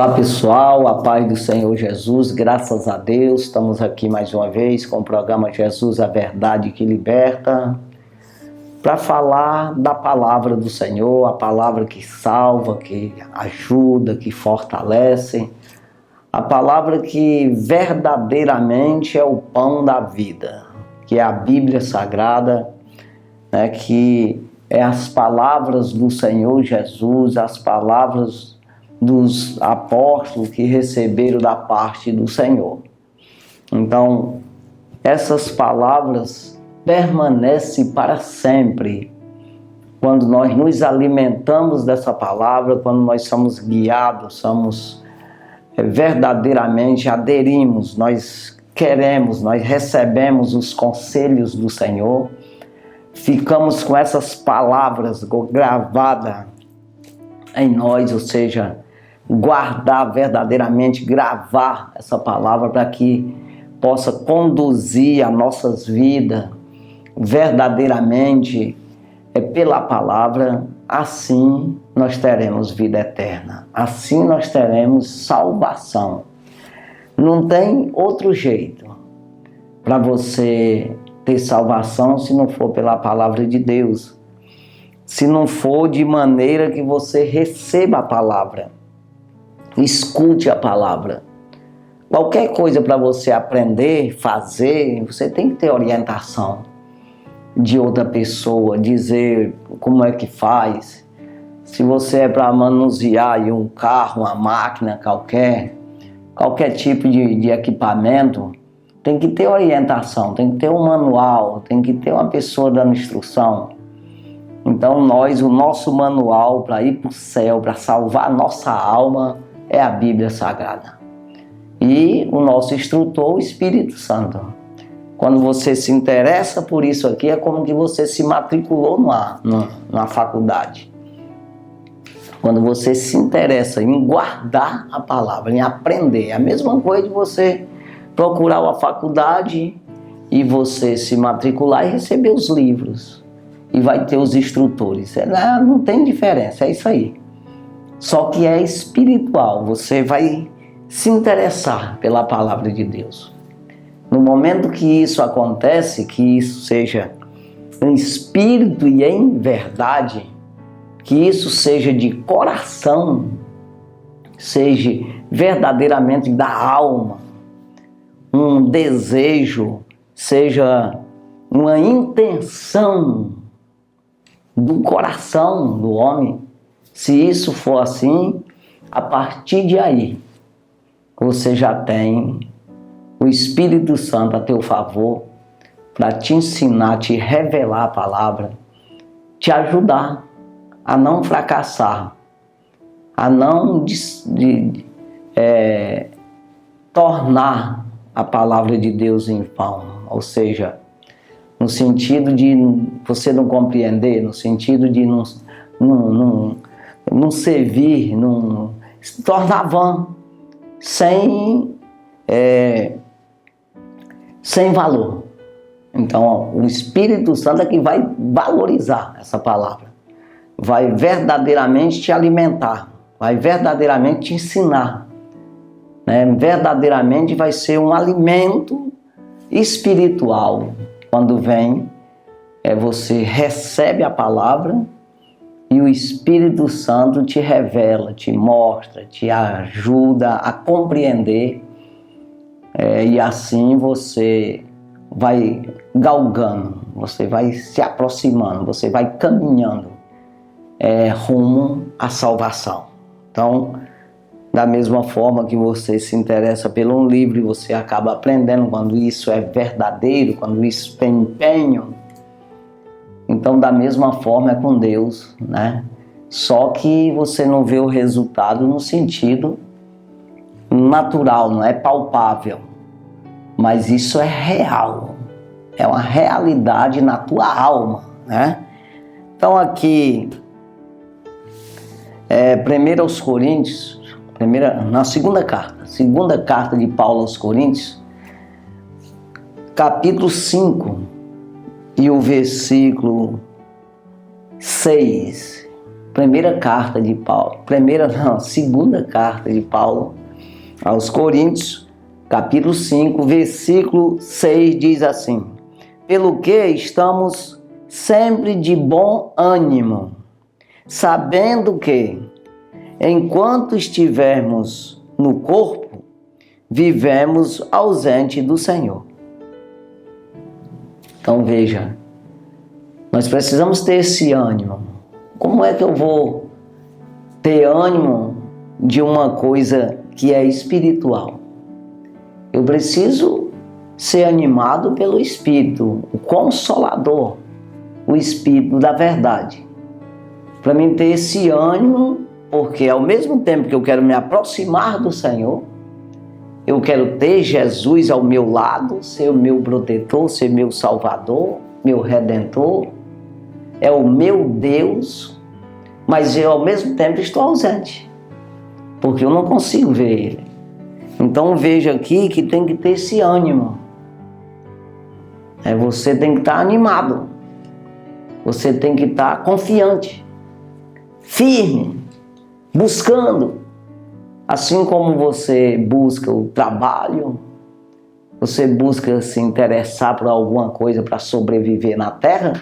Olá pessoal, a paz do Senhor Jesus, graças a Deus, estamos aqui mais uma vez com o programa Jesus, a Verdade que Liberta, para falar da palavra do Senhor, a palavra que salva, que ajuda, que fortalece, a palavra que verdadeiramente é o pão da vida, que é a Bíblia Sagrada, né, que é as palavras do Senhor Jesus, as palavras dos apóstolos que receberam da parte do Senhor. Então, essas palavras permanecem para sempre. Quando nós nos alimentamos dessa palavra, quando nós somos guiados, somos verdadeiramente aderimos, nós queremos, nós recebemos os conselhos do Senhor, ficamos com essas palavras gravadas em nós, ou seja, guardar verdadeiramente, gravar essa palavra para que possa conduzir as nossas vidas verdadeiramente pela palavra. Assim nós teremos vida eterna, assim nós teremos salvação. Não tem outro jeito para você ter salvação se não for pela palavra de Deus, se não for de maneira que você receba a palavra, escute a palavra. Qualquer coisa para você aprender, fazer, você tem que ter orientação de outra pessoa, dizer como é que faz. Se você é para manusear um carro, uma máquina qualquer tipo de equipamento, tem que ter orientação, tem que ter um manual, tem que ter uma pessoa dando instrução. Então o nosso manual para ir para o céu, para salvar a nossa alma, é a Bíblia Sagrada. E o nosso instrutor, o Espírito Santo. Quando você se interessa por isso aqui, é como que você se matriculou na faculdade. Quando você se interessa em guardar a palavra, em aprender, é a mesma coisa de você procurar uma faculdade e você se matricular e receber os livros. E vai ter os instrutores. Não tem diferença, é isso aí. Só que é espiritual, você vai se interessar pela palavra de Deus. No momento que isso acontece, que isso seja em espírito e em verdade, que isso seja de coração, seja verdadeiramente da alma, um desejo, seja uma intenção do coração do homem. Se isso for assim, a partir de aí, você já tem o Espírito Santo a teu favor para te ensinar, te revelar a palavra, te ajudar a não fracassar, a não tornar a palavra de Deus em vão, ou seja, no sentido de você não compreender, no sentido de não servir, não se tornar vã, sem valor. Então, o Espírito Santo é que vai valorizar essa palavra, vai verdadeiramente te alimentar, vai verdadeiramente te ensinar, né? Verdadeiramente vai ser um alimento espiritual. Quando vem, você recebe a palavra e o Espírito Santo te revela, te mostra, te ajuda a compreender, e assim você vai galgando, você vai se aproximando, você vai caminhando rumo à salvação. Então, da mesma forma que você se interessa por um livro e você acaba aprendendo quando isso é verdadeiro, quando isso tem empenho, então da mesma forma é com Deus, né? Só que você não vê o resultado no sentido natural, não é palpável, mas isso é real, é uma realidade na tua alma, né? Então aqui, 1 aos Coríntios, na segunda carta de Paulo aos Coríntios, capítulo 5 e o versículo 6. segunda carta de Paulo aos Coríntios, capítulo 5, versículo 6 diz assim: pelo que estamos sempre de bom ânimo, sabendo que, enquanto estivermos no corpo, vivemos ausente do Senhor. Então veja, nós precisamos ter esse ânimo. Como é que eu vou ter ânimo de uma coisa que é espiritual? Eu preciso ser animado pelo Espírito, o Consolador, o Espírito da verdade. Para mim ter esse ânimo, porque ao mesmo tempo que eu quero me aproximar do Senhor, eu quero ter Jesus ao meu lado, ser o meu protetor, ser meu Salvador, meu Redentor, é o meu Deus, mas eu ao mesmo tempo estou ausente, porque eu não consigo ver Ele. Então veja aqui que tem que ter esse ânimo. Você tem que estar animado, você tem que estar confiante, firme, buscando. Assim como você busca o trabalho, você busca se interessar por alguma coisa para sobreviver na terra,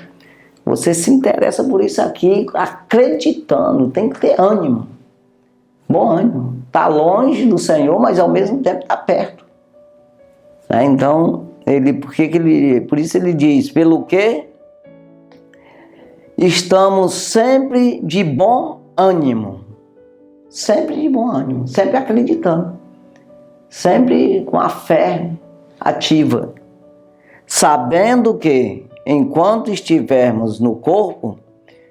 você se interessa por isso aqui, acreditando, tem que ter ânimo. Bom ânimo. Está longe do Senhor, mas ao mesmo tempo está perto. Então, por isso ele diz, pelo que estamos sempre de bom ânimo. Sempre de bom ânimo, sempre acreditando. Sempre com a fé ativa. Sabendo que, enquanto estivermos no corpo,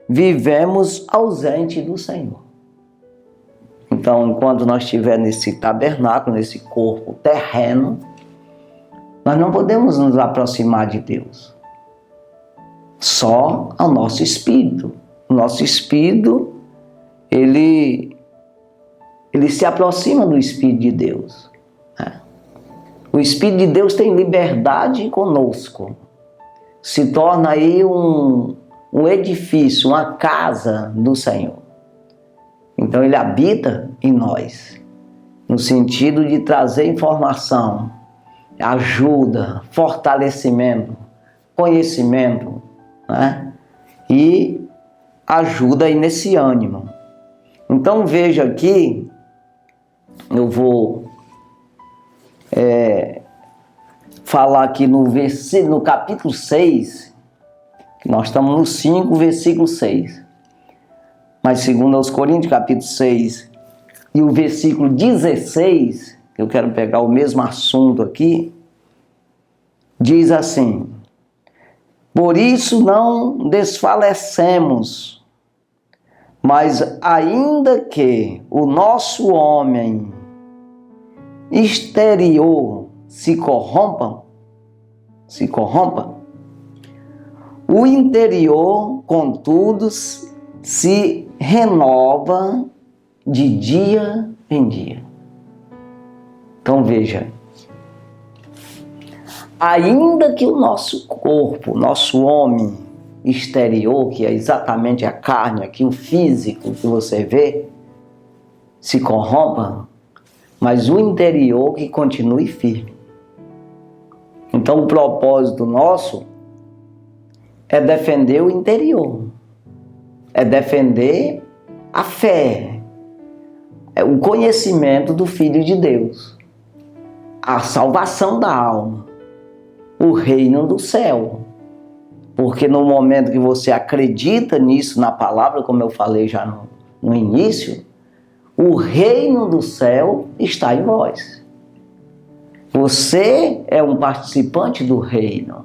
vivemos ausente do Senhor. Então, enquanto nós estivermos nesse tabernáculo, nesse corpo terreno, nós não podemos nos aproximar de Deus. Só ao nosso espírito. O nosso espírito, ele se aproxima do Espírito de Deus. O Espírito de Deus tem liberdade conosco. Se torna aí um edifício, uma casa do Senhor. Então ele habita em nós, no sentido de trazer informação, ajuda, fortalecimento, conhecimento, e ajuda aí nesse ânimo. Então veja aqui, eu vou falar aqui no capítulo 6, que nós estamos no 5, versículo 6. Mas segundo aos Coríntios, capítulo 6, e o versículo 16, que eu quero pegar o mesmo assunto aqui, diz assim: por isso não desfalecemos, mas ainda que o nosso homem exterior se corrompa, o interior, contudo, se renova de dia em dia. Então veja, ainda que o nosso corpo, nosso homem exterior, que é exatamente a carne aqui, o físico que você vê, se corrompa, mas o interior que continue firme. Então o propósito nosso é defender o interior, é defender a fé, é o conhecimento do Filho de Deus, a salvação da alma, o reino do céu. Porque no momento que você acredita nisso na palavra, como eu falei já no início, o reino do céu está em vós. Você é um participante do reino.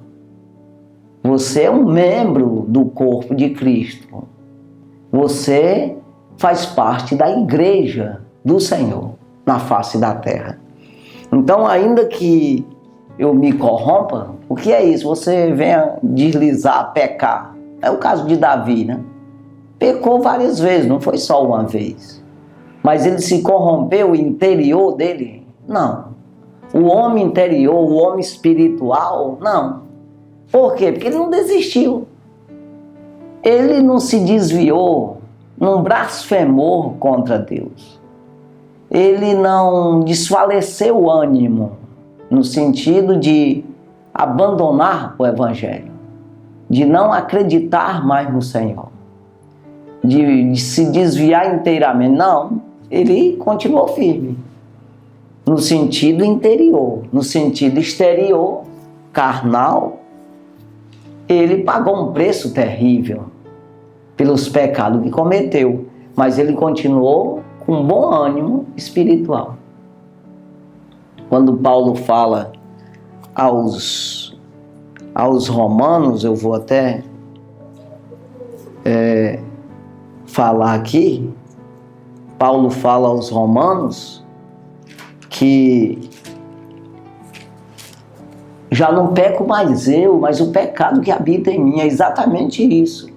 Você é um membro do corpo de Cristo. Você faz parte da igreja do Senhor na face da terra. Então, ainda que eu me corrompa, o que é isso? Você venha deslizar, pecar. É o caso de Davi, né? Pecou várias vezes, não foi só uma vez. Mas ele se corrompeu, o interior dele? Não. O homem interior, o homem espiritual? Não. Por quê? Porque ele não desistiu. Ele não se desviou, não blasfemou contra Deus. Ele não desfaleceu o ânimo, no sentido de abandonar o Evangelho, de não acreditar mais no Senhor, de se desviar inteiramente. Não, ele continuou firme, no sentido interior. No sentido exterior, carnal, ele pagou um preço terrível pelos pecados que cometeu, mas ele continuou com bom ânimo espiritual. Quando Paulo fala aos romanos, eu vou até falar aqui, Paulo fala aos romanos que já não peco mais eu, mas o pecado que habita em mim. É exatamente isso.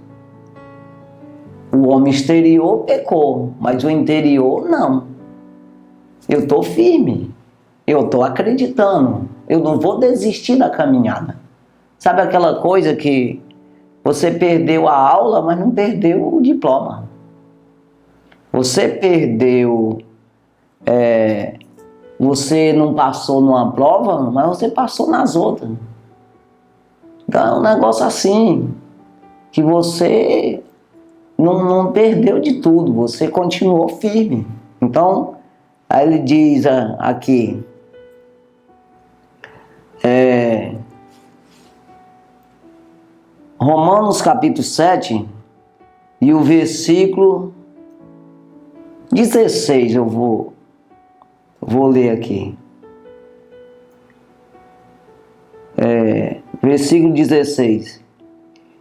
O homem exterior pecou, mas o interior não. Eu estou firme, eu estou acreditando, eu não vou desistir da caminhada. Sabe aquela coisa que você perdeu a aula, mas não perdeu o diploma. Você perdeu, você não passou numa prova, mas você passou nas outras. Então é um negócio assim, que você não perdeu de tudo, você continuou firme. Então, aí ele diz aqui, Romanos capítulo 7 e o versículo 16, eu vou ler aqui. Versículo 16.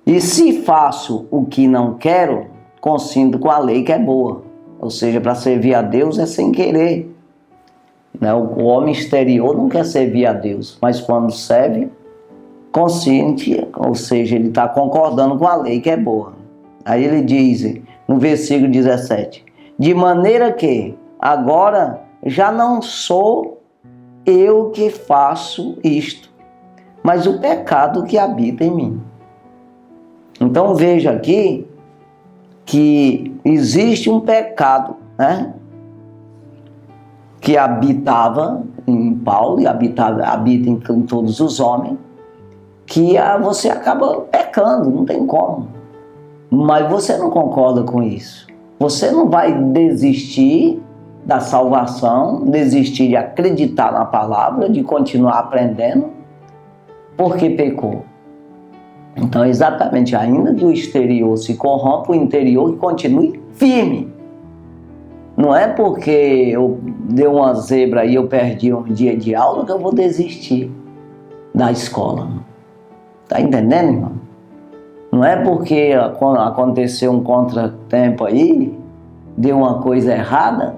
E se faço o que não quero, consinto com a lei que é boa. Ou seja, para servir a Deus é sem querer. Né? O homem exterior não quer servir a Deus, mas quando serve, consciente, ou seja, ele está concordando com a lei que é boa. Aí ele diz, no versículo 17, de maneira que agora já não sou eu que faço isto, mas o pecado que habita em mim. Então veja aqui que existe um pecado, né, que habitava em Paulo e habita em todos os homens, que você acaba pecando, não tem como. Mas você não concorda com isso. Você não vai desistir da salvação, desistir de acreditar na palavra, de continuar aprendendo, porque pecou. Então, exatamente, ainda que o exterior se corrompa, o interior que continue firme. Não é porque eu dei uma zebra e eu perdi um dia de aula que eu vou desistir da escola. Tá entendendo, irmão? Não é porque aconteceu um contratempo aí, deu uma coisa errada,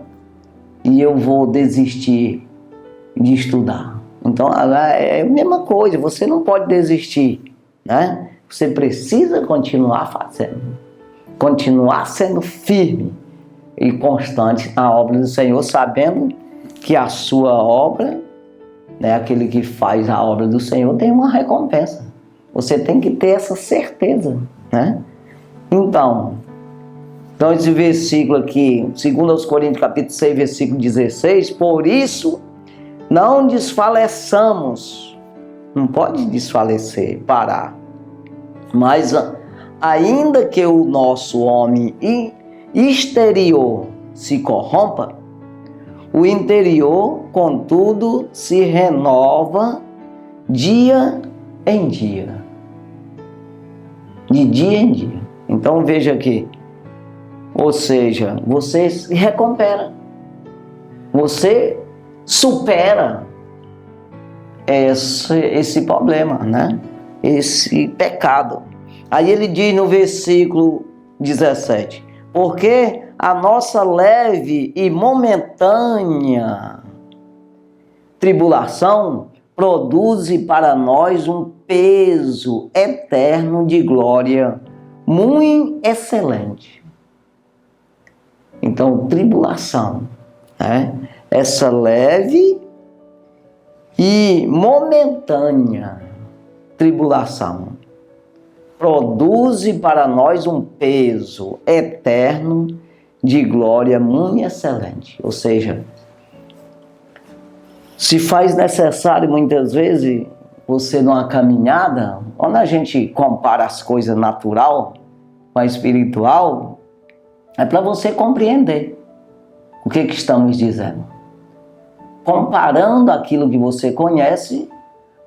e eu vou desistir de estudar. Então, é a mesma coisa, você não pode desistir, né? Você precisa continuar fazendo, continuar sendo firme e constante na obra do Senhor, sabendo que a sua obra, né, aquele que faz a obra do Senhor, tem uma recompensa. Você tem que ter essa certeza, né? Então esse versículo aqui, 2 Coríntios capítulo 6, versículo 16, por isso não desfaleçamos. Não pode desfalecer, parar. Mas ainda que o nosso homem exterior se corrompa, o interior, contudo, se renova dia em dia. De dia em dia. Então veja aqui. Ou seja, você se recupera. Você supera esse problema, né? Esse pecado. Aí ele diz no versículo 17, porque a nossa leve e momentânea tribulação produz para nós um peso eterno de glória muito excelente. Então, tribulação, né? Essa leve e momentânea tribulação produz para nós um peso eterno de glória muito excelente. Ou seja, se faz necessário muitas vezes você numa caminhada, quando a gente compara as coisas natural com a espiritual, é para você compreender o que estamos dizendo. Comparando aquilo que você conhece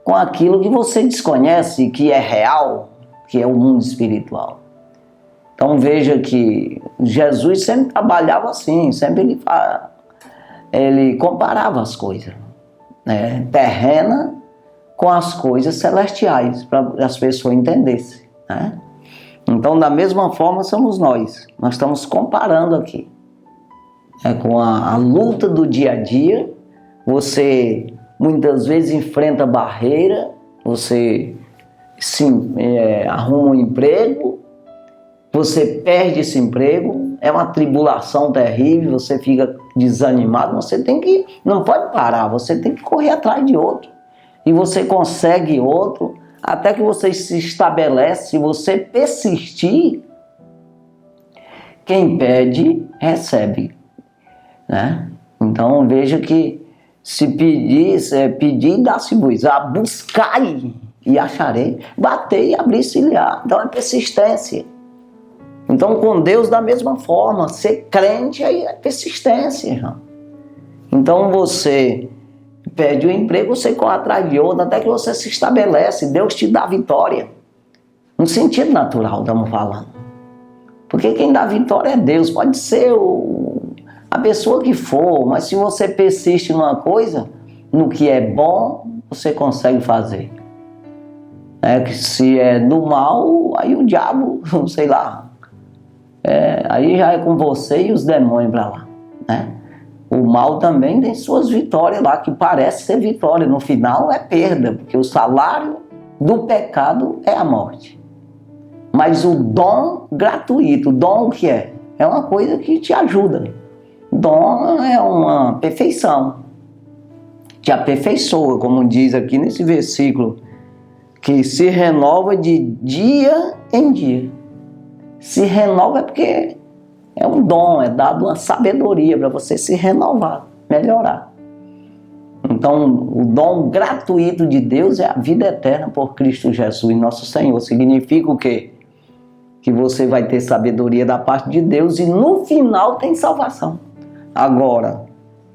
com aquilo que você desconhece, que é real, que é o mundo espiritual. Então veja que Jesus sempre trabalhava assim, sempre ele comparava as coisas, né, terrena com as coisas celestiais, para as pessoas entendessem, né? Então, da mesma forma, somos nós estamos comparando aqui, com a luta do dia a dia. Você muitas vezes enfrenta barreira, você arruma um emprego, você perde esse emprego, é uma tribulação terrível, você fica desanimado, não pode parar, você tem que correr atrás de outro. E você consegue outro, até que você se estabelece. Se você persistir, quem pede, recebe, né? Então veja que se pedir, dá-se-vos, buscai e acharei, batei e abrir-se-lhe-á. Então é persistência. Então com Deus da mesma forma, ser crente aí é persistência. Então você pede o emprego, você corre atrás de outro, até que você se estabelece, Deus te dá vitória. No sentido natural, estamos falando. Porque quem dá vitória é Deus, pode ser a pessoa que for, mas se você persiste numa coisa, no que é bom, você consegue fazer. Que se é do mal, aí o diabo, sei lá, aí já é com você e os demônios para lá, né? O mal também tem suas vitórias lá, que parece ser vitória. No final é perda, porque o salário do pecado é a morte. Mas o dom gratuito, o dom o que é? É uma coisa que te ajuda. Dom é uma perfeição. Te aperfeiçoa, como diz aqui nesse versículo, que se renova de dia em dia. Se renova é porque é um dom, é dado uma sabedoria para você se renovar, melhorar. Então, o dom gratuito de Deus é a vida eterna por Cristo Jesus, nosso Senhor. Significa o quê? Que você vai ter sabedoria da parte de Deus e no final tem salvação. Agora,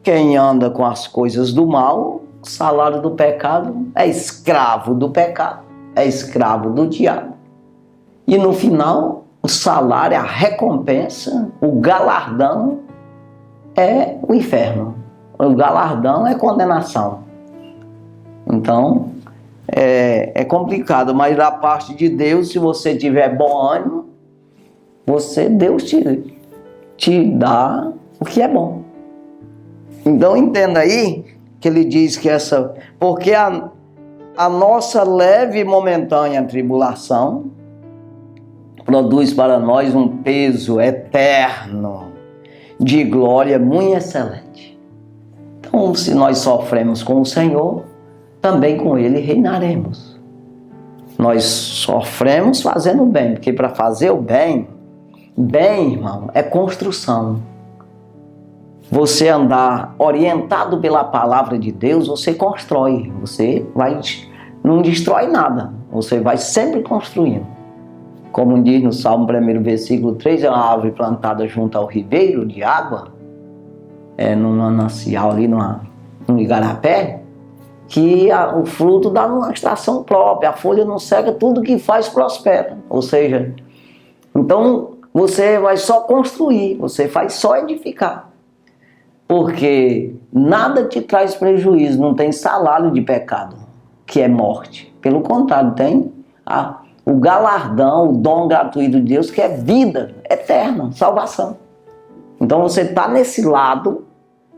quem anda com as coisas do mal, o salário do pecado é escravo do pecado, é escravo do diabo. E no final, o salário, a recompensa, o galardão é o inferno. O galardão é condenação. Então, é complicado, mas da parte de Deus, se você tiver bom ânimo, Deus te dá o que é bom. Então, entenda aí que ele diz que porque a nossa leve e momentânea tribulação produz para nós um peso eterno de glória muito excelente. Então, se nós sofremos com o Senhor, também com Ele reinaremos. Nós sofremos fazendo o bem, porque para fazer o bem, irmão, é construção. Você andar orientado pela palavra de Deus, você constrói. Você não destrói nada, você vai sempre construindo. Como diz no Salmo 1, versículo 3, é uma árvore plantada junto ao ribeiro de água, num manancial ali no igarapé, que o fruto dá uma estação própria, a folha não seca, tudo que faz prospera. Ou seja, então você vai só construir, você faz só edificar. Porque nada te traz prejuízo, não tem salário de pecado, que é morte. Pelo contrário, tem o galardão, o dom gratuito de Deus, que é vida eterna, salvação. Então você está nesse lado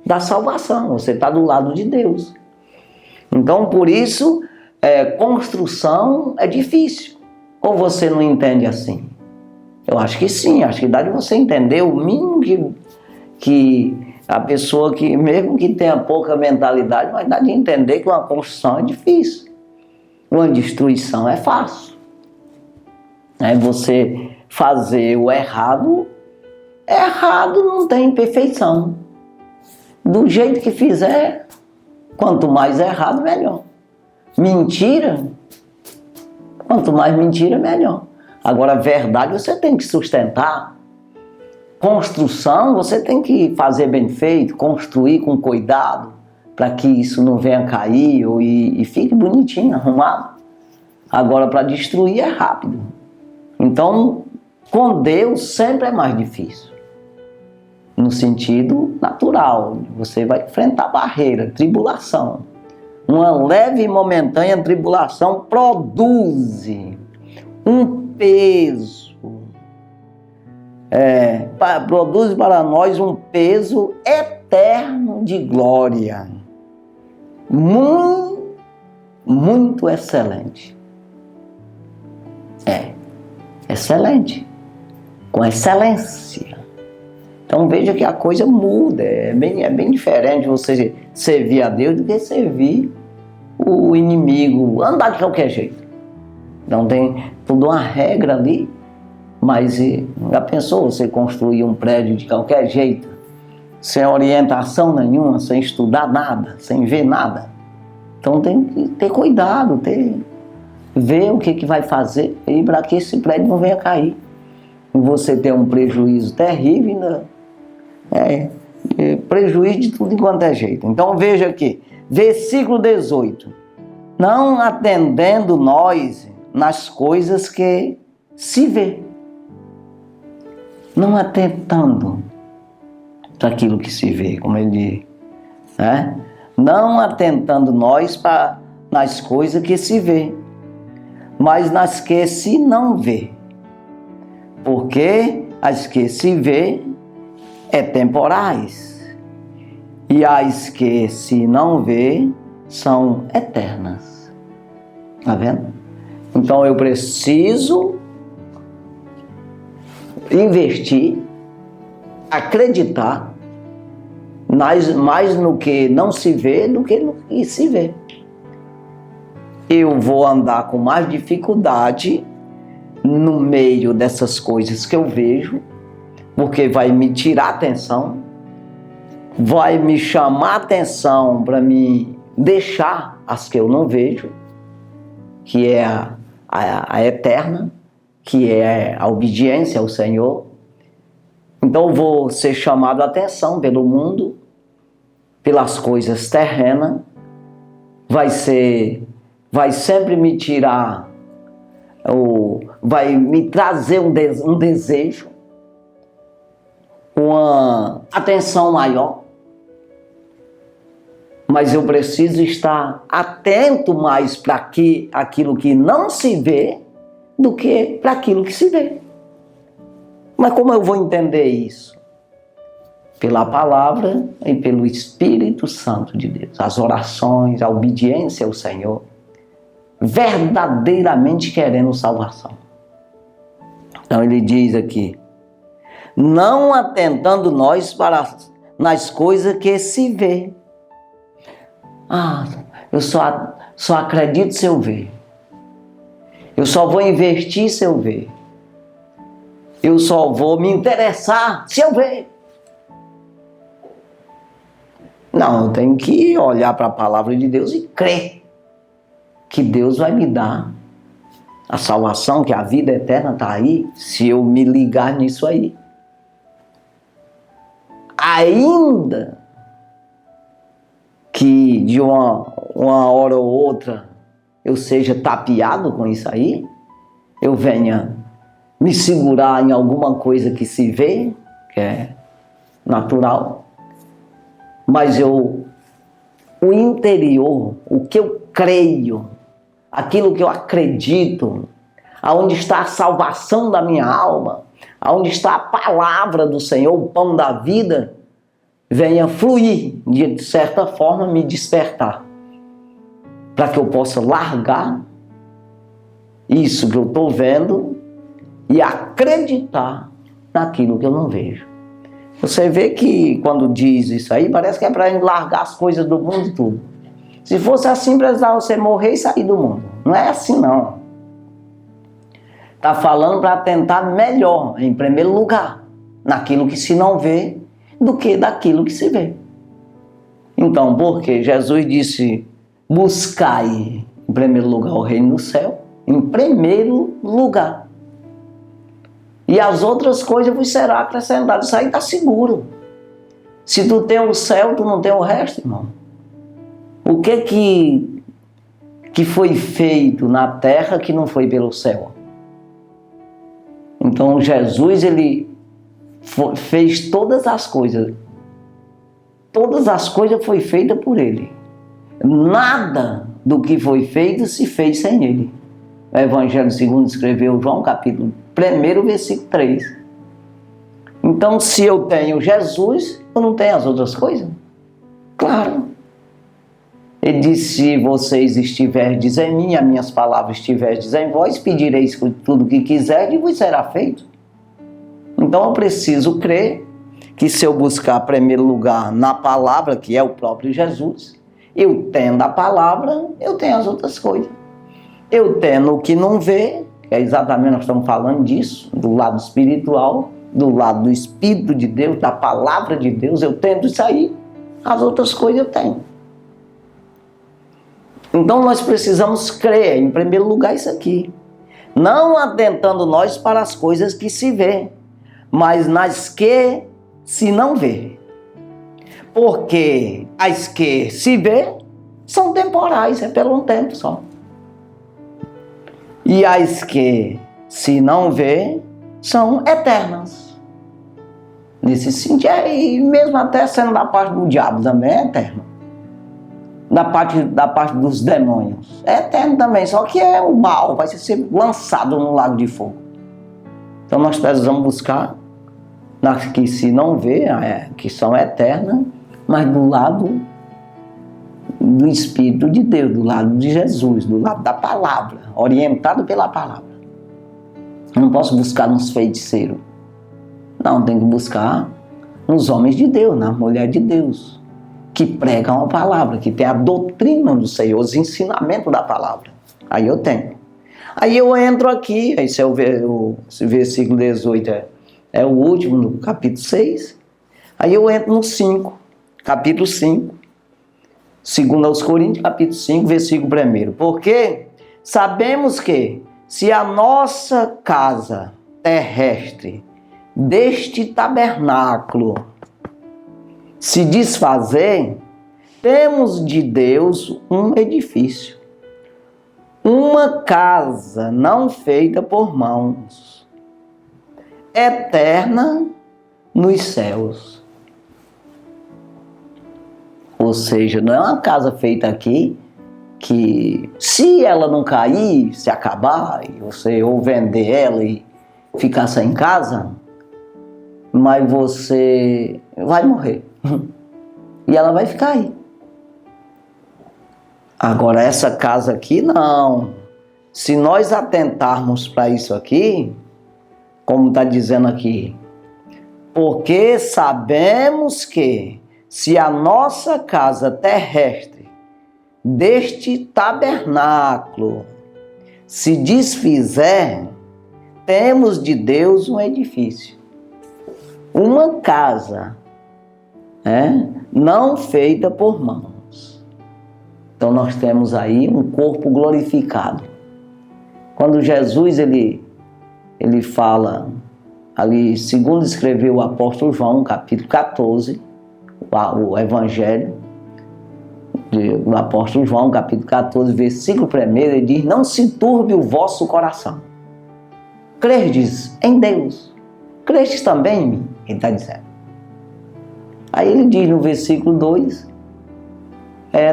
da salvação, você está do lado de Deus. Então por isso, construção é difícil. Ou você não entende assim? Eu acho que sim, acho que dá de você entender o mínimo que a pessoa que, mesmo que tenha pouca mentalidade, mas dá de entender que uma construção é difícil. Uma destruição é fácil. Você fazer o errado, errado não tem perfeição. Do jeito que fizer, quanto mais errado, melhor. Mentira, quanto mais mentira, melhor. Agora, verdade você tem que sustentar. Construção, você tem que fazer bem feito, construir com cuidado, para que isso não venha cair e fique bonitinho, arrumado. Agora, para destruir é rápido. Então, com Deus sempre é mais difícil. No sentido natural, você vai enfrentar barreira, tribulação. Uma leve e momentânea tribulação produz um peso. Produz para nós um peso eterno de glória. Muito, muito excelente. Excelente. Com excelência. Então veja que a coisa muda. É bem diferente você servir a Deus do que servir o inimigo. Andar de qualquer jeito. Não tem toda uma regra ali. Mas já pensou você construir um prédio de qualquer jeito? Sem orientação nenhuma, sem estudar nada, sem ver nada. Então tem que ter cuidado, ver o que vai fazer para que esse prédio não venha cair. E você ter um prejuízo terrível, prejuízo de tudo enquanto é jeito. Então veja aqui, versículo 18. Não atendendo nós nas coisas que se vê. Não atentando para aquilo que se vê, como ele diz. Não atentando nós nas coisas que se vê, mas nas que se não vê. Porque as que se vê é temporais, e as que se não vê são eternas. Está vendo? Então eu preciso investir, acreditar mais no que não se vê do que no que se vê. Eu vou andar com mais dificuldade no meio dessas coisas que eu vejo, porque vai me tirar a atenção, vai me chamar a atenção para me deixar as que eu não vejo, que é a eterna, que é a obediência ao Senhor. Então eu vou ser chamado a atenção pelo mundo, pelas coisas terrenas, vai sempre me tirar, vai me trazer um desejo, uma atenção maior, mas eu preciso estar atento mais para aquilo que não se vê do que para aquilo que se vê. Mas como eu vou entender isso? Pela palavra e pelo Espírito Santo de Deus. As orações, a obediência ao Senhor, verdadeiramente querendo salvação. Então ele diz aqui, não atentando nós nas coisas que se vê. Eu só acredito se eu ver. Eu só vou investir se eu ver. Eu só vou me interessar se eu ver. Não, eu tenho que olhar para a palavra de Deus e crer que Deus vai me dar a salvação, que a vida eterna está aí, se eu me ligar nisso aí. Ainda que de uma hora ou outra eu seja tapeado com isso aí, eu venha me segurar em alguma coisa que se vê, que é natural, mas o interior, o que eu creio, aquilo que eu acredito, aonde está a salvação da minha alma, aonde está a palavra do Senhor, o pão da vida, venha fluir, de certa forma me despertar, para que eu possa largar isso que eu estou vendo e acreditar naquilo que eu não vejo. Você vê que quando diz isso aí, parece que é para largar as coisas do mundo e tudo. Se fosse assim, precisava você morrer e sair do mundo. Não é assim, não. Está falando para tentar melhor, em primeiro lugar, naquilo que se não vê, do que daquilo que se vê. Então, porque Jesus disse, buscai, em primeiro lugar, o reino do céu, em primeiro lugar. E as outras coisas vos serão acrescentadas. Isso aí está seguro. Se tu tem o céu, tu não tem o resto, irmão. O que foi feito na terra que não foi pelo céu? Então Jesus, ele fez todas as coisas. Todas as coisas foi feita por ele. Nada do que foi feito se fez sem ele. O Evangelho segundo escreveu João, capítulo 1, versículo 3. Então, se eu tenho Jesus, eu não tenho as outras coisas? Claro. Ele disse, se vocês estiverdes em mim, as minhas palavras estiverdes em vós, pedireis tudo o que quiserdes e vos será feito. Então eu preciso crer que se eu buscar primeiro lugar na palavra, que é o próprio Jesus, eu tendo a palavra, eu tenho as outras coisas. Eu tendo o que não vê, que é exatamente, nós estamos falando disso, do lado espiritual, do lado do Espírito de Deus, da palavra de Deus, eu tendo isso aí, as outras coisas eu tenho. Então nós precisamos crer, em primeiro lugar, isso aqui. Não atentando nós para as coisas que se vê, mas nas que se não vê. Porque as que se vê são temporais, é pelo um tempo só. E as que se não vê são eternas. Nesse sentido, e mesmo até sendo da parte do diabo também é eterno. Da parte dos demônios. É eterno também, só que é o mal, vai ser lançado no lago de fogo. Então nós precisamos buscar nas que se não vê, que são eternas, mas do lado do Espírito de Deus, do lado de Jesus, do lado da palavra, orientado pela palavra. Eu não posso buscar nos feiticeiros. Não, tem que buscar nos homens de Deus, na mulher de Deus, que pregam a palavra, que tem a doutrina do Senhor, os ensinamentos da palavra. Aí eu tenho. Aí eu entro aqui, esse é o versículo 18, é o último do capítulo 6. Aí eu entro no 5, capítulo 5, segundo aos Coríntios, capítulo 5, versículo 1. Porque sabemos que se a nossa casa terrestre deste tabernáculo se desfazer, temos de Deus um edifício, uma casa não feita por mãos, eterna nos céus. Ou seja, não é uma casa feita aqui que, se ela não cair, se acabar, e você ou vender ela e ficar sem casa, mas você vai morrer. E ela vai ficar aí. Agora, essa casa aqui, não. Se nós atentarmos para isso aqui, como está dizendo aqui, porque sabemos que se a nossa casa terrestre deste tabernáculo se desfizer, temos de Deus um edifício, uma casa, não feita por mãos. Então nós temos aí um corpo glorificado. Quando Jesus ele fala ali, segundo escreveu o apóstolo João, capítulo 14, o Evangelho do apóstolo João, capítulo 14, versículo 1, ele diz: não se turbe o vosso coração. Credes em Deus, credes também em mim, ele está dizendo. Aí ele diz no versículo 2,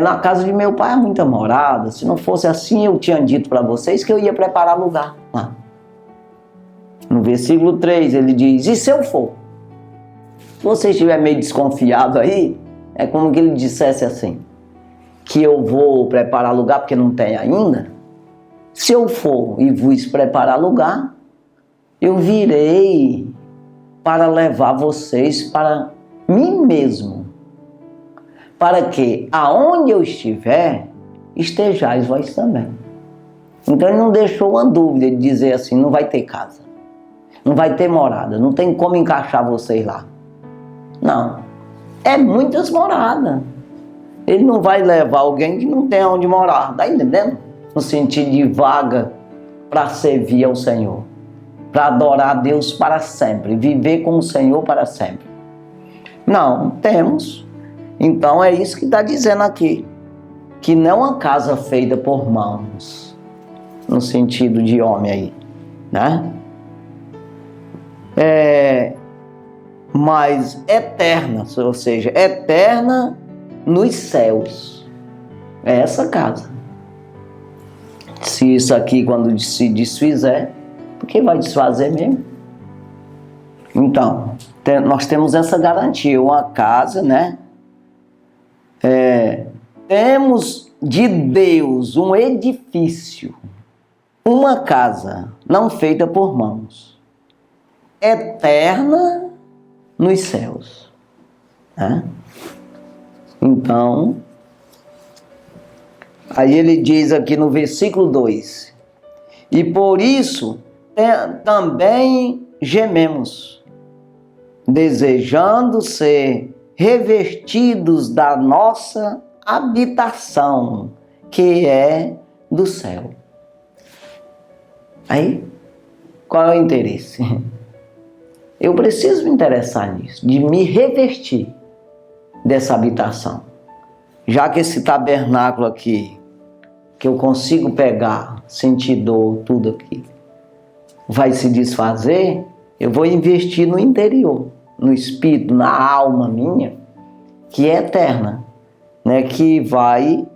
na casa de meu pai há muita morada, se não fosse assim eu tinha dito para vocês que eu ia preparar lugar lá. No versículo 3 ele diz: e se eu for? Se você estiver meio desconfiado aí, é como que ele dissesse assim, que eu vou preparar lugar porque não tem ainda. Se eu for e vos preparar lugar, eu virei para levar vocês para mim mesmo, para que aonde eu estiver, estejais vós também. Então ele não deixou uma dúvida de dizer assim, não vai ter casa, não vai ter morada, não tem como encaixar vocês lá. Não, é muitas moradas. Ele não vai levar alguém que não tem onde morar, tá entendendo? No sentido de vaga para servir ao Senhor, para adorar a Deus para sempre, viver com o Senhor para sempre. Não, temos. Então é isso que está dizendo aqui, que não é uma casa feita por mãos, no sentido de homem aí, né? Mas eterna, ou seja, eterna nos céus. É essa casa. Se isso aqui, quando se desfizer, porque vai desfazer mesmo? Então, nós temos essa garantia, uma casa, né? Temos de Deus um edifício, uma casa não feita por mãos, eterna nos céus, né? Então, aí ele diz aqui no versículo 2: e por isso também gememos, desejando ser revestidos da nossa habitação, que é do céu. Aí, qual é o interesse? Eu preciso me interessar nisso, de me revestir dessa habitação. Já que esse tabernáculo aqui, que eu consigo pegar, sentir dor, tudo aqui, vai se desfazer, eu vou investir no interior, no espírito, na alma minha, que é eterna, né? Que vai,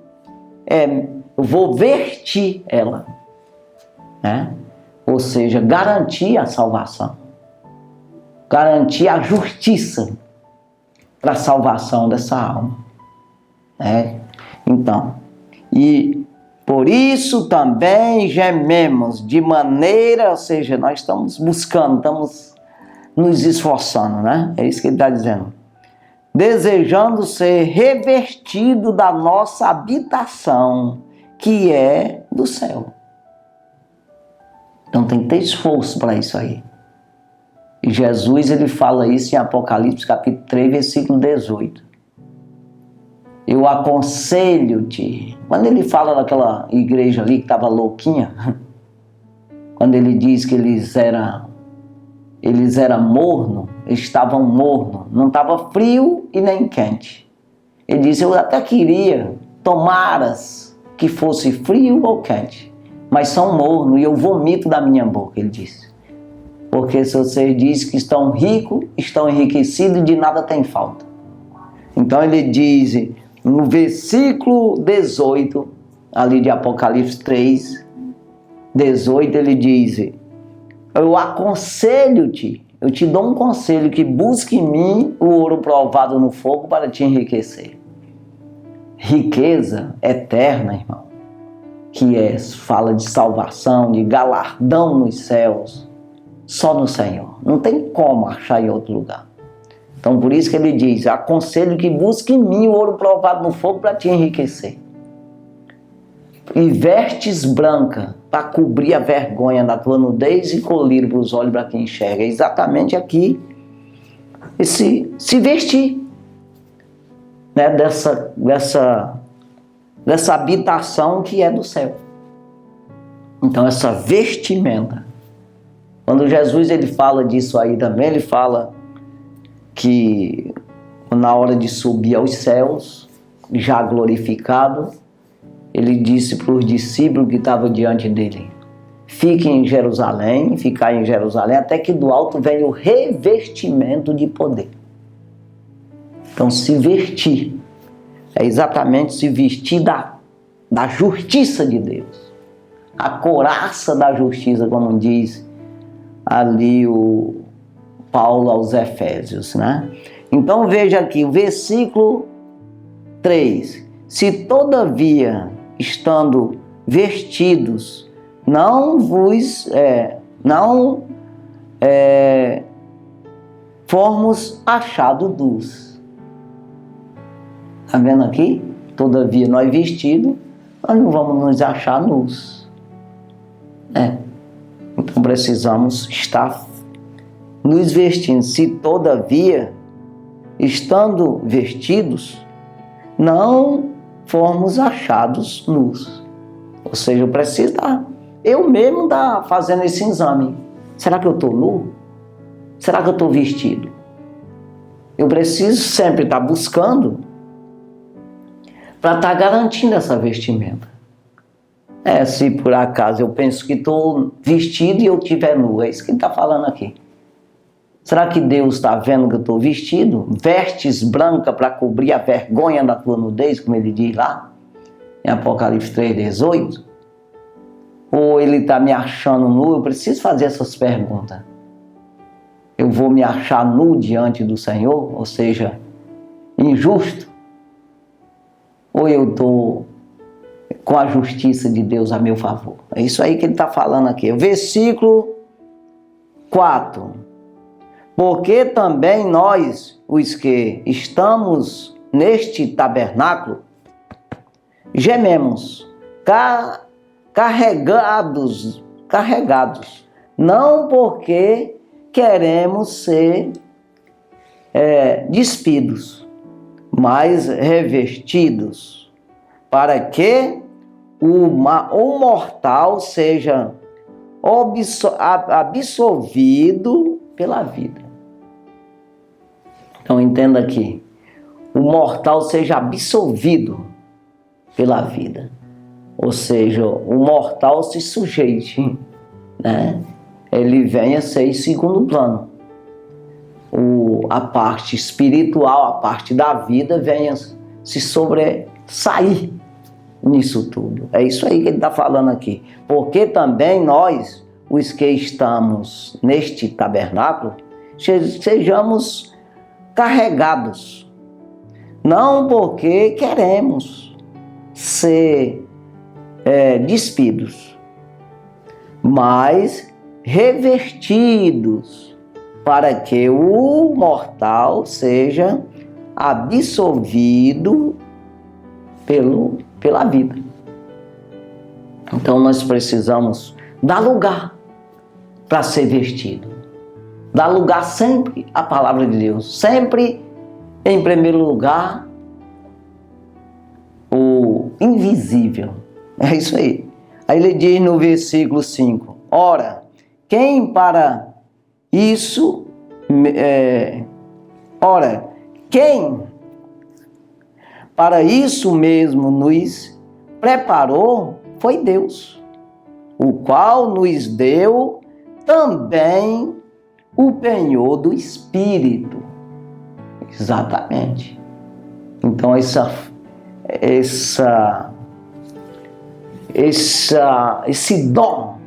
eu vou vestir ela, né? Ou seja, garantir a salvação, garantir a justiça para a salvação dessa alma, né? Então, e por isso também gememos de maneira, ou seja, nós estamos buscando, estamos nos esforçando, né? É isso que ele está dizendo. Desejando ser revestido da nossa habitação, que é do céu. Então tem que ter esforço para isso aí. E Jesus, ele fala isso em Apocalipse capítulo 3, versículo 18. Eu aconselho-te. Quando ele fala daquela igreja ali que estava louquinha, quando ele diz que eles eram morno, eles estavam morno, não estava frio e nem quente. Ele disse, eu até queria, tomaras que fosse frio ou quente, mas são morno e eu vomito da minha boca, ele disse. Porque se vocês dizem que estão ricos, estão enriquecidos e de nada tem falta. Então ele diz, no versículo 18, ali de Apocalipse 3, 18, ele diz, eu aconselho-te, eu te dou um conselho, que busque em mim o ouro provado no fogo para te enriquecer. Riqueza eterna, irmão, que fala de salvação, de galardão nos céus, só no Senhor. Não tem como achar em outro lugar. Então por isso que ele diz, aconselho que busque em mim o ouro provado no fogo para te enriquecer. E vestes branca para cobrir a vergonha da tua nudez e colírio para os olhos para quem enxerga. É exatamente aqui, se vestir, né, dessa habitação que é do céu. Então essa vestimenta. Quando Jesus ele fala disso aí também, ele fala que na hora de subir aos céus, já glorificado, ele disse para os discípulos que estavam diante dele, fiquem em Jerusalém, ficar em Jerusalém, até que do alto venha o revestimento de poder. Então se vestir, é exatamente se vestir da justiça de Deus, a couraça da justiça, como diz ali o Paulo aos Efésios, né? Então veja aqui o versículo 3, se todavia estando vestidos não formos achados nus. Está vendo aqui? Todavia nós vestidos, nós não vamos nos achar nus. Então precisamos estar nos vestindo. Se todavia, estando vestidos, não formos achados nus. Ou seja, eu preciso eu mesmo estar fazendo esse exame. Será que eu estou nu? Será que eu estou vestido? Eu preciso sempre estar buscando para estar garantindo essa vestimenta. Se por acaso eu penso que estou vestido e eu estiver nu, é isso que ele está falando aqui. Será que Deus está vendo que eu estou vestido? Vestes brancas para cobrir a vergonha da tua nudez, como ele diz lá, em Apocalipse 3,18? Ou ele está me achando nu? Eu preciso fazer essas perguntas. Eu vou me achar nu diante do Senhor, ou seja, injusto? Ou eu estou com a justiça de Deus a meu favor? É isso aí que ele está falando aqui. Versículo 4. Porque também nós, os que estamos neste tabernáculo, gememos, carregados, não porque queremos ser despidos, mas revestidos, para que o mortal seja absolvido pela vida. Então entenda aqui, o mortal seja absolvido pela vida. Ou seja, o mortal se sujeite, né? Ele venha a ser em segundo plano. A parte espiritual, a parte da vida, venha se sobressair nisso tudo. É isso aí que ele está falando aqui. Porque também nós, os que estamos neste tabernáculo, sejamos carregados. Não porque queremos ser despidos, mas revestidos, para que o mortal seja absolvido pela vida. Então nós precisamos dar lugar para ser vestido. Dar lugar sempre à palavra de Deus. Sempre, em primeiro lugar, o invisível. É isso aí. Aí ele diz no versículo 5. Ora, quem para isso mesmo nos preparou foi Deus, o qual nos deu também o penhor do Espírito. Exatamente. Então esse dom,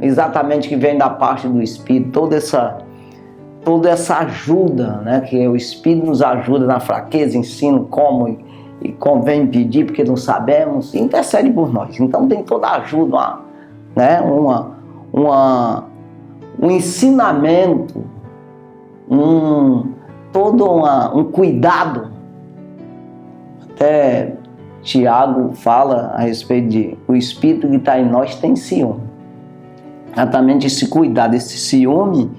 exatamente, que vem da parte do Espírito, toda essa ajuda, né, que o Espírito nos ajuda na fraqueza, ensina como e convém pedir, porque não sabemos, e intercede por nós. Então tem toda a ajuda, né, um ensinamento, um cuidado. Até Tiago fala a respeito de o Espírito que está em nós tem ciúme. Exatamente esse cuidado, esse ciúme,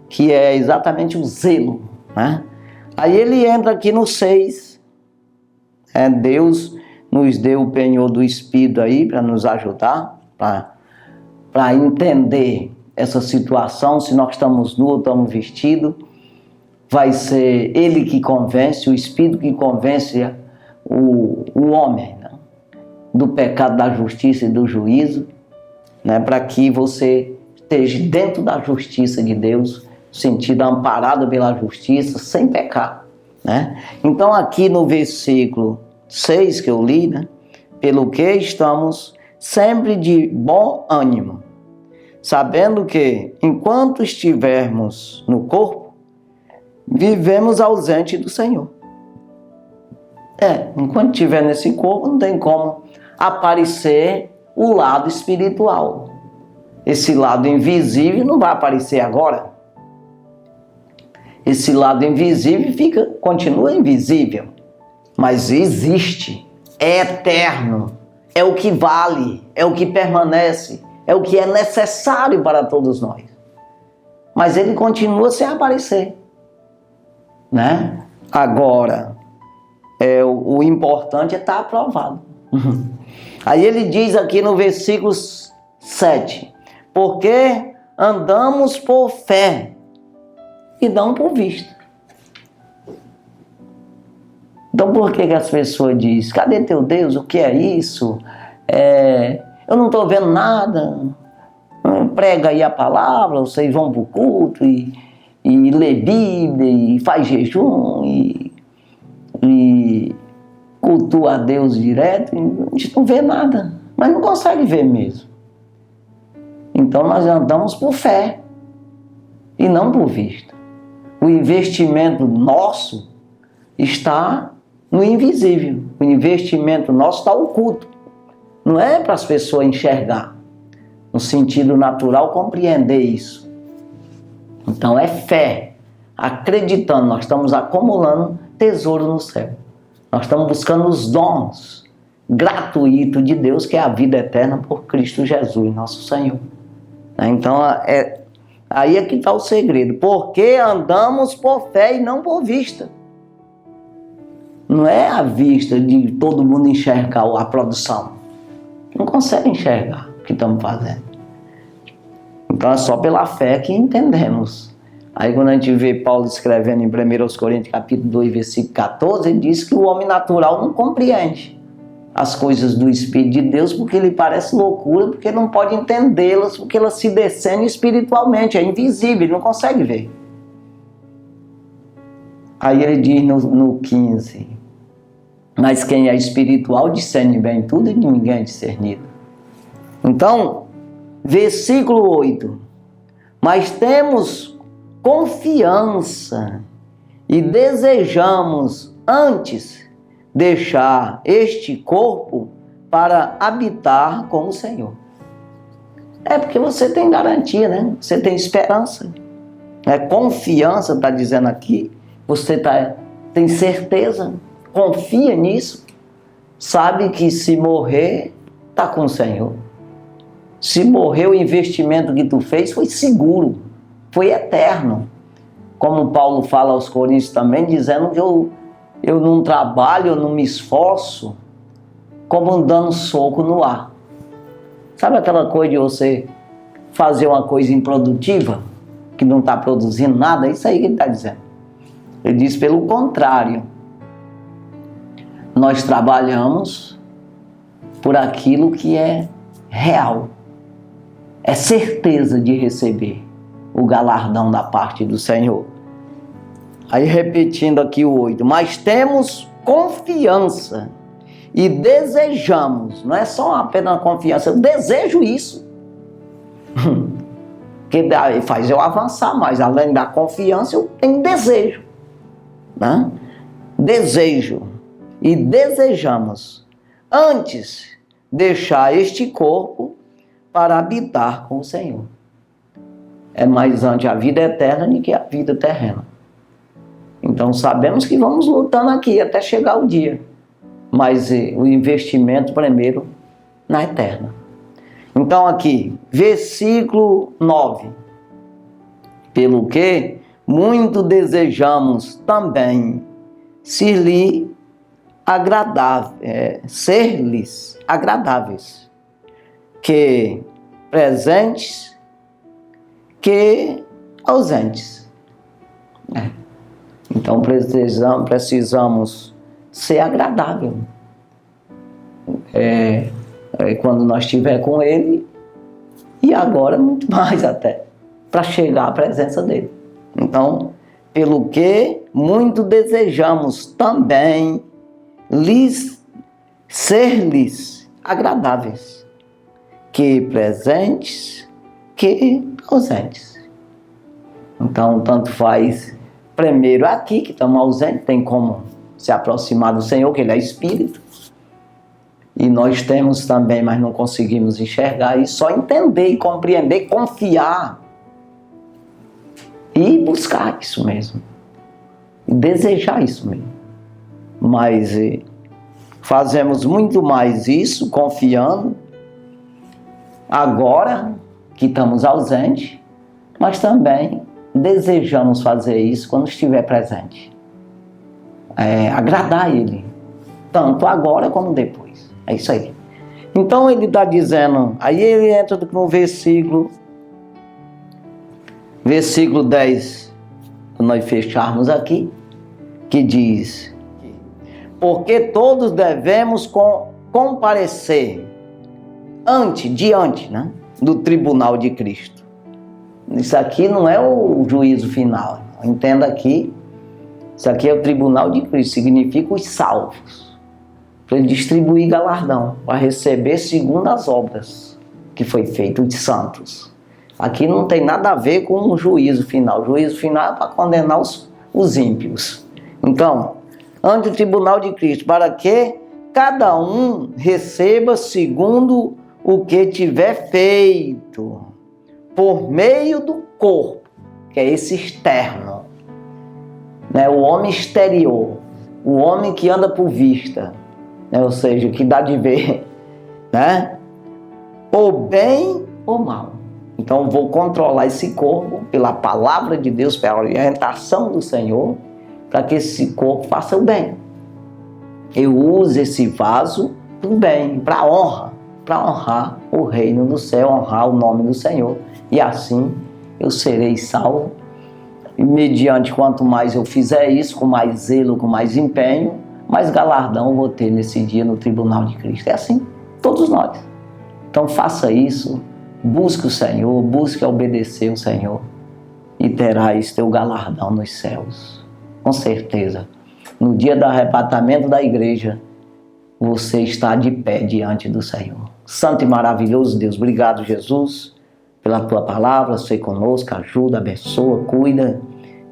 que é exatamente o zelo, né? Aí ele entra aqui no 6. Deus nos deu o penhor do Espírito aí para nos ajudar, para entender essa situação, se nós estamos nus ou estamos vestidos. Vai ser Ele que convence, o Espírito que convence o homem, né, do pecado, da justiça e do juízo, né, para que você esteja dentro da justiça de Deus, sentido amparado pela justiça, sem pecar, né? Então aqui no versículo 6 que eu li, né, pelo que estamos sempre de bom ânimo, sabendo que enquanto estivermos no corpo, vivemos ausente do Senhor. Enquanto estiver nesse corpo, não tem como aparecer o lado espiritual. Esse lado invisível não vai aparecer agora. Esse lado invisível continua invisível, mas existe, é eterno, é o que vale, é o que permanece, é o que é necessário para todos nós. Mas ele continua sem aparecer, né? Agora, o importante é estar aprovado. Aí ele diz aqui no versículo 7, porque andamos por fé e não por vista. Então por que as pessoas dizem, cadê teu Deus? O que é isso? Eu não estou vendo nada. Prega aí a palavra, vocês vão para o culto e lê Bíblia e faz jejum e cultua a Deus direto. A gente não vê nada, mas não consegue ver mesmo. Então nós andamos por fé e não por vista. O investimento nosso está no invisível. O investimento nosso está oculto. Não é para as pessoas enxergar. No sentido natural, compreender isso. Então é fé. Acreditando, nós estamos acumulando tesouro no céu. Nós estamos buscando os dons gratuitos de Deus, que é a vida eterna por Cristo Jesus, nosso Senhor. Então aí é que está o segredo. Porque andamos por fé e não por vista. Não é a vista de todo mundo enxergar a produção. Não consegue enxergar o que estamos fazendo. Então é só pela fé que entendemos. Aí quando a gente vê Paulo escrevendo em 1 Coríntios capítulo 2, versículo 14, ele diz que o homem natural não compreende as coisas do Espírito de Deus, porque lhe parece loucura, porque não pode entendê-las, porque elas se descendem espiritualmente, é invisível, ele não consegue ver. Aí ele diz no 15, mas quem é espiritual discerne bem tudo e ninguém é discernido. Então, versículo 8, mas temos confiança e desejamos antes deixar este corpo para habitar com o Senhor. É porque você tem garantia, né? Você tem esperança. Confiança, está dizendo aqui. Você tem certeza, confia nisso. Sabe que se morrer, está com o Senhor. Se morrer, o investimento que tu fez foi seguro, foi eterno. Como Paulo fala aos Coríntios também, dizendo que eu não trabalho, eu não me esforço, como dando soco no ar. Sabe aquela coisa de você fazer uma coisa improdutiva, que não está produzindo nada? É isso aí que ele está dizendo. Ele diz pelo contrário. Nós trabalhamos por aquilo que é real. É certeza de receber o galardão da parte do Senhor. Aí repetindo aqui o 8, mas temos confiança e desejamos, não é só apenas confiança, eu desejo isso. Que faz eu avançar mais, além da confiança eu tenho desejo. Né? Desejo e desejamos antes deixar este corpo para habitar com o Senhor. É mais antes a vida eterna do que a vida terrena. Então sabemos que vamos lutando aqui até chegar o dia. Mas o investimento primeiro na eterna. Então aqui, versículo 9. Pelo que muito desejamos também ser-lhes agradáveis, que presentes, que ausentes. Então precisamos ser agradável. Quando nós estiver com Ele, e agora muito mais até, para chegar à presença dEle. Então, pelo que muito desejamos também ser-lhes agradáveis, que presentes, que ausentes. Então, tanto faz primeiro aqui, que estamos ausentes, tem como se aproximar do Senhor, que Ele é Espírito. E nós temos também, mas não conseguimos enxergar, e só entender e compreender, confiar. E buscar isso mesmo. E desejar isso mesmo. Mas fazemos muito mais isso, confiando, agora que estamos ausentes, mas também desejamos fazer isso quando estiver presente. Agradar Ele, tanto agora como depois. É isso aí. Então ele está dizendo, aí ele entra no versículo 10, para nós fecharmos aqui, que diz: porque todos devemos comparecer diante, né, do tribunal de Cristo. Isso aqui não é o juízo final. Entenda aqui, isso aqui é o tribunal de Cristo, significa os salvos. Para ele distribuir galardão, para receber segundo as obras que foi feito de santos. Aqui não tem nada a ver com o juízo final. O juízo final é para condenar os ímpios. Então, ante o tribunal de Cristo, para que cada um receba segundo o que tiver feito, por meio do corpo, que é esse externo, né? O homem exterior, o homem que anda por vista, né? Ou seja, que dá de ver, né? Ou bem ou mal. Então vou controlar esse corpo pela palavra de Deus, pela orientação do Senhor, para que esse corpo faça o bem. Eu uso esse vaso para o bem, para a honra, para honrar o reino do céu, honrar o nome do Senhor. E assim eu serei salvo. E mediante quanto mais eu fizer isso, com mais zelo, com mais empenho, mais galardão vou ter nesse dia no tribunal de Cristo. É assim, todos nós. Então faça isso, busque o Senhor, busque obedecer o Senhor e terás teu galardão nos céus. Com certeza. No dia do arrebatamento da igreja, você está de pé diante do Senhor. Santo e maravilhoso Deus, obrigado, Jesus, pela tua palavra. Sei conosco, ajuda, abençoa, cuida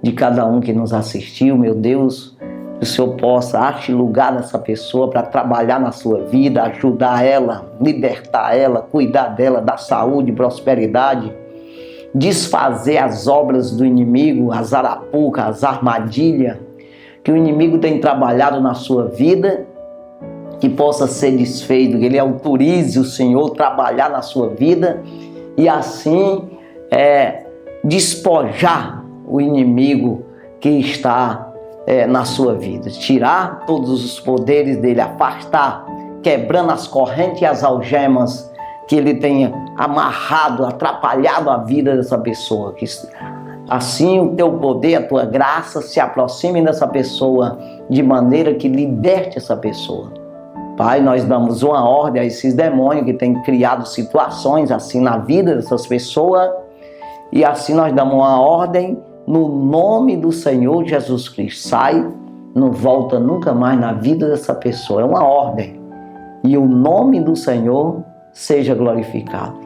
de cada um que nos assistiu, meu Deus. Que o Senhor possa achar lugar nessa pessoa para trabalhar na sua vida, ajudar ela, libertar ela, cuidar dela, dar saúde, prosperidade, desfazer as obras do inimigo, as arapucas, as armadilhas que o inimigo tem trabalhado na sua vida, que possa ser desfeito, que ele autorize o Senhor a trabalhar na sua vida e assim despojar o inimigo que está na sua vida, tirar todos os poderes dele, afastar, quebrando as correntes e as algemas que ele tenha amarrado, atrapalhado a vida dessa pessoa. Que assim o teu poder, a tua graça se aproxime dessa pessoa de maneira que liberte essa pessoa. Pai, nós damos uma ordem a esses demônios que têm criado situações assim na vida dessas pessoas e assim nós damos uma ordem no nome do Senhor Jesus Cristo. Sai, não volta nunca mais na vida dessa pessoa. É uma ordem. E o nome do Senhor seja glorificado.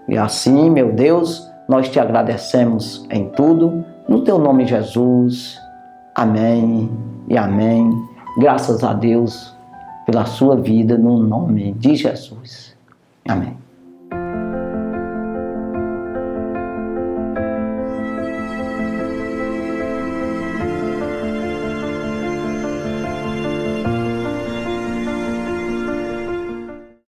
E assim, meu Deus, nós te agradecemos em tudo. No teu nome, Jesus. Amém e amém. Graças a Deus pela sua vida, no nome de Jesus. Amém.